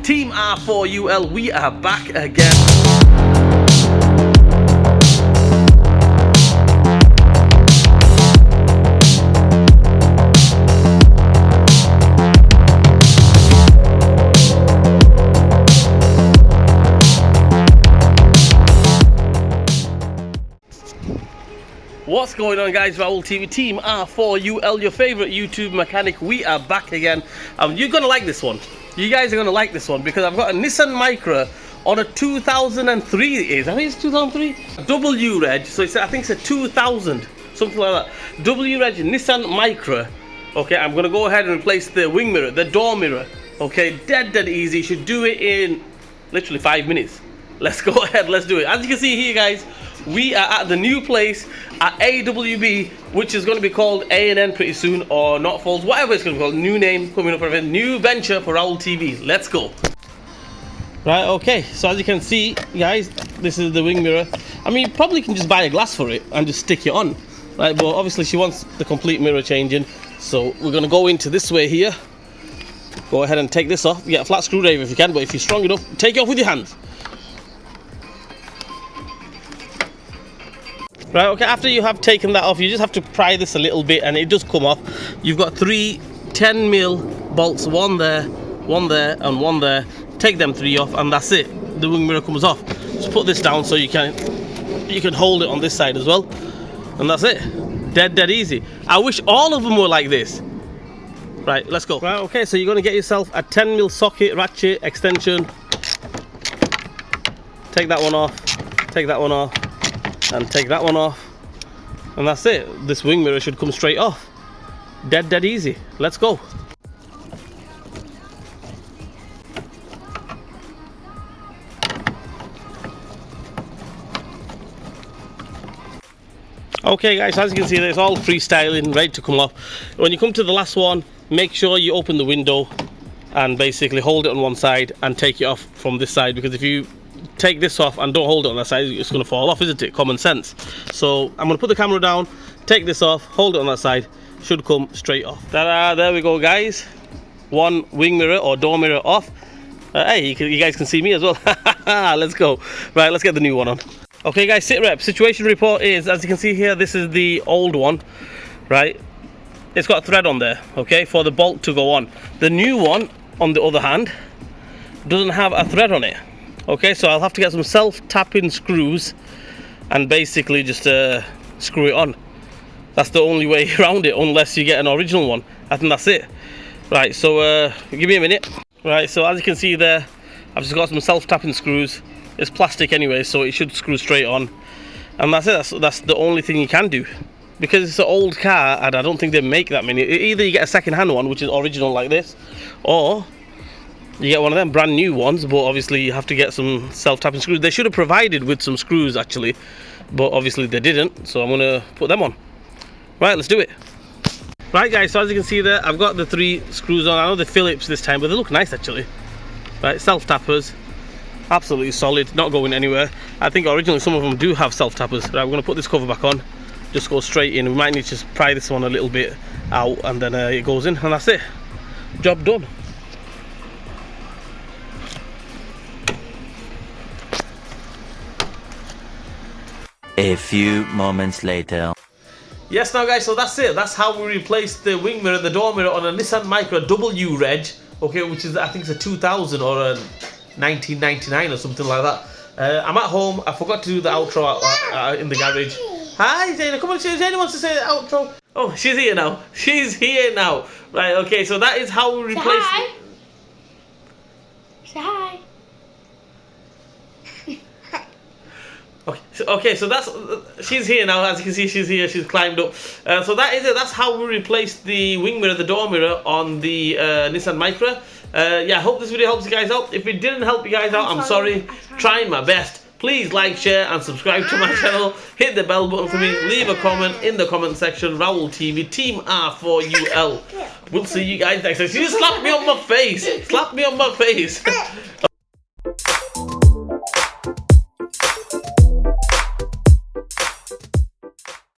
Team R4UL, we are back again. What's going on, guys? Raoul TV, Team R4UL, your favorite YouTube mechanic. We are back again. You're gonna like this one. You guys are gonna like this one because I've got a Nissan Micra on a 2003. It is. I think it's 2003. W reg. So I think it's a 2000, something like that. W reg Nissan Micra. Okay, I'm gonna go ahead and replace the wing mirror, the door mirror. Okay, dead easy. Should do it in literally 5 minutes. Let's go ahead. Let's do it. As you can see here, guys, we are at the new place at AWB, which is going to be called A&N pretty soon, or Not Falls, whatever it's going to be called. New name coming up for a new venture for Raoul TV. Let's go. Right, okay, so as you can see, guys, this is the wing mirror. I mean, you probably can just buy a glass for it and just stick it on, right? But obviously she wants the complete mirror changing, so we're going to go into this way here. Go ahead and take this off. Get a flat screwdriver if you can, but if you're strong enough, take it off with your hands. Right, okay, after you have taken that off, you just have to pry this a little bit and it does come off. You've got 3 10mm bolts, one there, and one there. Take them 3 off and that's it. The wing mirror comes off. Just put this down so you can hold it on this side as well. And that's it. Dead easy. I wish all of them were like this. Right, let's go. Right, okay, so you're going to get yourself a 10mm socket, ratchet, extension. Take that one off. Take that one off. And take that one off, and that's it. This wing mirror should come straight off. Dead easy. Let's go. Okay, guys, as you can see, it's all freestyling, ready to come off. When you come to the last one, make sure you open the window and basically hold it on one side and take it off from this side, because if you take this off and don't hold it on that side, it's going to fall off, isn't it? Common sense. So I'm going to put the camera down, take this off, hold it on that side, should come straight off. Ta-da, there we go, guys. One wing mirror or door mirror off. Hey, you guys can see me as well. Let's go. Right, let's get the new one on. Okay, guys, sit rep. Situation report is, as you can see here, this is the old one, right? It's got a thread on there, okay, for the bolt to go on. The new one, on the other hand, doesn't have a thread on it. Okay, so I'll have to get some self-tapping screws and basically just screw it on. That's the only way around it, unless you get an original one. I think that's it. Right, so give me a minute. Right, so as you can see there, I've just got some self-tapping screws. It's plastic anyway, so it should screw straight on. And that's it. That's the only thing you can do. Because it's an old car, and I don't think they make that many. Either you get a second-hand one, which is original like this, or you get one of them brand new ones, but obviously you have to get some self-tapping screws. They should have provided with some screws actually, but obviously they didn't, so I'm going to put them on. Right, let's do it. Right, guys, so as you can see there, I've got the 3 screws on. I know they're Phillips this time, but they look nice actually. Right, self-tappers, absolutely solid, not going anywhere. I think originally some of them do have self-tappers. Right, we're going to put this cover back on, just go straight in. We might need to just pry this one a little bit out, and then it goes in, and that's it. Job done. A few moments later. Yes, now guys, so that's it. That's how we replaced the wing mirror, the door mirror on a Nissan Micra W reg, okay, which is, I think it's a 2000 or a 1999 or something like that. I'm at home. I forgot to do the outro in the garage. Hi, Zayna. Come on, Zayna wants to say the outro. Oh, she's here now. She's here now. Right, okay, so that is how we replaced... Say hi. Say hi. Okay, so that's she's here now. As you can see, she's here. She's climbed up. So that is it. That's how we replaced the wing mirror, the door mirror on the Nissan Micra. Yeah, I hope this video helps you guys out. If it didn't help you guys out, I'm sorry. Trying my best. Please like, share, and subscribe to my channel. Hit the bell button for me. Leave a comment in the comment section. Raoul TV, Team R4UL. We'll see you guys next time. She just slapped me on my face. Slapped me on my face.